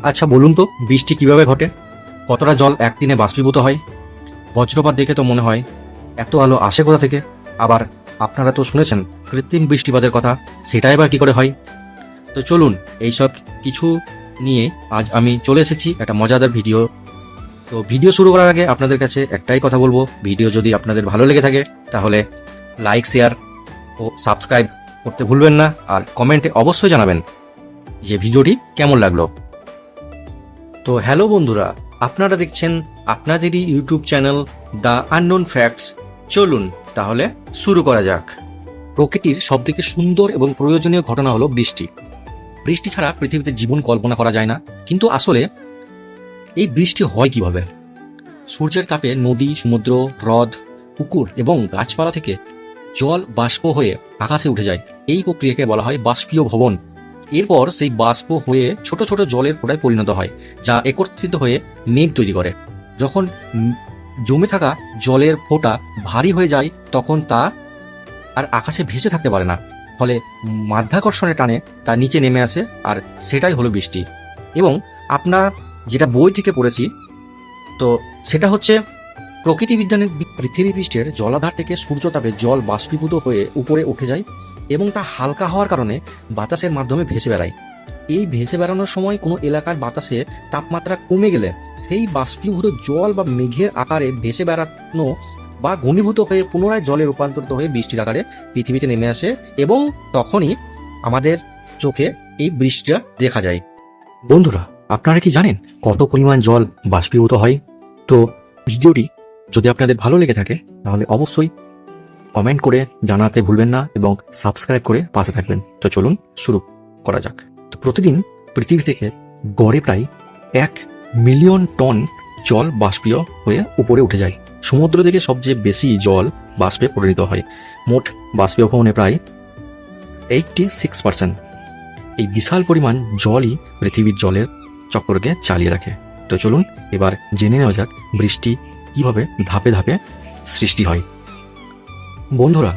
আচ্ছা বলুন তো, বৃষ্টি কিভাবে ঘটে? কতটা জল একদিনে বাষ্পীভূত হয়? বজ্রপাত দেখে তো মনে হয় এত আলো আসে কোথা থেকে? আবার আপনারা তো শুনেছেন কৃত্রিম বৃষ্টিপাতের কথা, সেটা এবার কি করে হয়? তো চলুন এইসব কিছু নিয়ে আজ আমি চলে এসেছি একটা মজাদার ভিডিও। তো ভিডিও শুরু করার আগে আপনাদের কাছে একটাই কথা বলবো, ভিডিও যদি আপনাদের ভালো লেগে থাকে তাহলে লাইক, শেয়ার ও সাবস্ক্রাইব করতে ভুলবেন না, আর কমেন্টে অবশ্যই জানাবেন যে ভিডিওটি কেমন লাগলো। তো হ্যালো বন্ধুরা, আপনারা দেখছেন আপনাদেরই YouTube channel the unknown facts. চলুন তাহলে শুরু করা যাক। প্রকৃতির সবথেকে সুন্দর এবং প্রয়োজনীয় ঘটনা হলো বৃষ্টি। বৃষ্টি ছাড়া পৃথিবীতে জীবন কল্পনা করা যায় না। কিন্তু আসলে এই বৃষ্টি হয় কিভাবে? সূর্যের তাপে নদী, সমুদ্র, হ্রদ, পুকুর এবং গাছপালা থেকে জল বাষ্প হয়ে আকাশে উঠে যায়। এই প্রক্রিয়াকে বলা হয় বাষ্পীয় ভবন। এরপর সেই বাষ্প হয়ে ছোট ছোট জলের ফোঁটায় পরিণত হয়, যা একত্রিত হয়ে মেঘ তৈরি করে। যখন জমে থাকা জলের ফোঁটা ভারী হয়ে যায় তখন তা আর আকাশে ভেসে থাকতে পারে না, ফলে মাধ্যাকর্ষণের টানে তা নিচে নেমে আসে, আর সেটাই হলো বৃষ্টি। এবং আপনার যেটা বই থেকে পড়েছি, তো সেটা হচ্ছে প্রকৃতিবিজ্ঞানের পৃথিবী পৃষ্ঠের জলাধার থেকে সূর্যতাপে জল বাষ্পীভূত হয়ে উপরে উঠে যায় এবং তা হালকা হওয়ার কারণে বাতাসের মাধ্যমে ভেসে বেড়ায়। এই ভেসে বেড়ানোর সময় কোনো এলাকার বাতাসে তাপমাত্রা কমে গেলে সেই বাষ্পীভূত জল বা মেঘের আকারে ভেসে বেড়ানো বা ঘনীভূত হয়ে পুনরায় জলে রূপান্তরিত হয়ে বৃষ্টির আকারে পৃথিবীতে নেমে আসে, এবং তখনই আমাদের চোখে এই বৃষ্টিটা দেখা যায়। বন্ধুরা, আপনারা কি জানেন কত পরিমাণ জল বাষ্পীভূত হয়? তো ভিডিওটি যদি আপনাদের ভালো লেগে থাকে তাহলে অবশ্যই কমেন্ট করে জানাতে ভুলবেন না এবং সাবস্ক্রাইব করে পাশে থাকবেন। তো চলুন শুরু করা যাক। তো প্রতিদিন পৃথিবী থেকে গড়ে প্রায় 1 মিলিয়ন টন জল বাষ্পীয় হয়ে উপরে উঠে যায়। সমুদ্র থেকে সবচেয়ে বেশি জল বাষ্পে পরিণত হয়। মোট বাষ্পীভবনে প্রায় 86%। এই বিশাল পরিমাণ জলই পৃথিবীর জলের চক্রকে চালিয়ে রাখে। তো চলুন এবার জেনে নেওয়া যাক বৃষ্টি কিভাবে ধাপে ধাপে সৃষ্টি হয়। বন্ধুরা,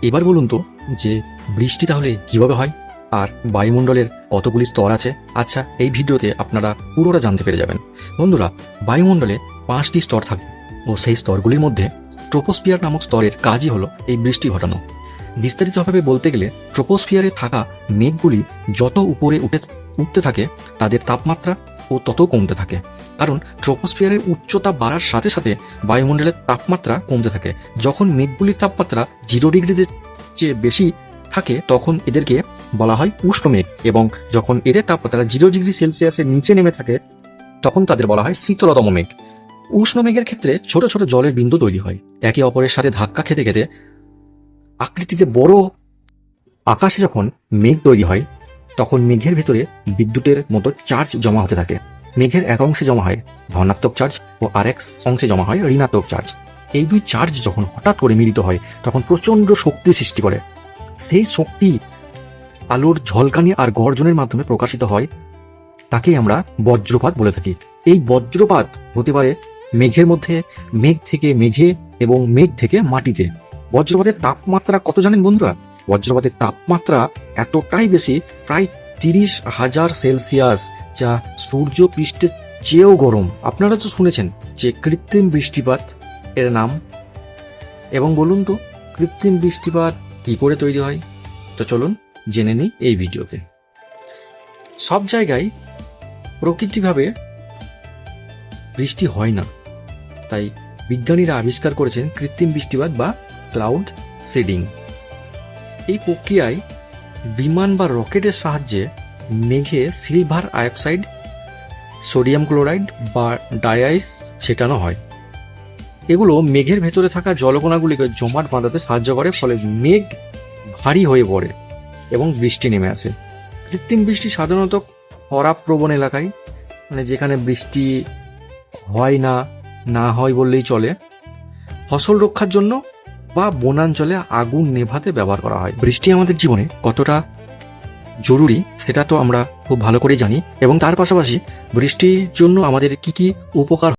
এবার বলুন তো যে বৃষ্টি তাহলে কিভাবে হয়, আর বায়ুমণ্ডলের কতগুলি স্তর আছে? আচ্ছা, এই ভিডিওতে আপনারা পুরোটা জানতে পেরে যাবেন। বন্ধুরা, বায়ুমণ্ডলে 5টি স্তর থাকে ও সেই স্তরগুলির মধ্যে ট্রোপোস্ফিয়ার নামক স্তরের কাজই হলো এই বৃষ্টি ঘটানো। বিস্তারিতভাবে বলতে গেলে ট্রোপোস্ফিয়ারে থাকা মেঘগুলি যত উপরে উঠতে থাকে তাদের তাপমাত্রা ও তত কমতে থাকে, কারণ ট্রোপোস্ফিয়ারের উচ্চতা বাড়ার সাথে সাথে বায়ুমণ্ডলের তাপমাত্রা কমতে থাকে। যখন মেঘগুলির তাপমাত্রা 0 ডিগ্রির চেয়ে বেশি থাকে তখন এদেরকে বলা হয় উষ্ণ মেঘ, এবং যখন এদের তাপমাত্রা 0 ডিগ্রি সেলসিয়াসের নিচে নেমে থাকে তখন তাদের বলা হয় শীতলতম মেঘ। উষ্ণ মেঘের ক্ষেত্রে ছোট ছোট জলের বিন্দু তৈরি হয়, একে অপরের সাথে ধাক্কা খেতে খেতে আকৃতিতে বড়। আকাশে যখন মেঘ তৈরি হয় তখন মেঘের ভিতরে বিদ্যুতের মতো চার্জ জমা হতে থাকে। মেঘের এক অংশে জমা হয় ধনাত্মক চার্জ ও আরেক অংশে জমা হয় ঋণাত্মক চার্জ। এই দুই চার্জ যখন হঠাৎ করে মিলিত হয় তখন প্রচন্ড শক্তি সৃষ্টি করে। সেই শক্তি আলোর ঝলকানি আর গর্জনের মাধ্যমে প্রকাশিত হয়, তাকেই আমরা বজ্রপাত বলে থাকি। এই বজ্রপাত হতে পারে মেঘের মধ্যে, মেঘ থেকে মেঘে এবং মেঘ থেকে মাটিতে। বজ্রপাতের তাপমাত্রা কত জানেন বন্ধুরা? বজ্রপাতের তাপমাত্রা এতটাই বেশি, প্রায় 30,000 সেলসিয়াস, যা সূর্য পৃষ্ঠের চেয়েও গরম। আপনারা তো শুনেছেন যে কৃত্রিম বৃষ্টিপাত এর নাম, এবং বলুন তো কৃত্রিম বৃষ্টিপাত কি করে তৈরি হয়? তো চলুন জেনে নিই এই ভিডিওতে। সব জায়গায় প্রকৃতিভাবে বৃষ্টি হয় না, তাই বিজ্ঞানীরা আবিষ্কার করেছেন কৃত্রিম বৃষ্টিপাত বা ক্লাউড সিডিং। এই প্রক্রিয়ায় বিমান বা রকেটের সাহায্যে মেঘে সিলভার আয়োক্সাইড, সোডিয়াম ক্লোরাইড বা ডাইআইস ছেটানো হয়। এগুলো মেঘের ভেতরে থাকা জলকণাগুলিকে জমাট বাঁধাতে সাহায্য করে, ফলে মেঘ ভারী হয়ে পড়ে এবং বৃষ্টি নেমে আসে। কৃত্রিম বৃষ্টি সাধারণত খরাপ্রবণ এলাকায়, মানে যেখানে বৃষ্টি হয় না হয় বললেই চলে, ফসল রক্ষার জন্য বা বনাঞ্চলে আগুন নেভাতে ব্যবহার করা হয়। বৃষ্টি আমাদের জীবনে কতটা জরুরি সেটা তো আমরা খুব ভালো করে জানি, এবং তার পাশাপাশি বৃষ্টির জন্য আমাদের কি কি উপকার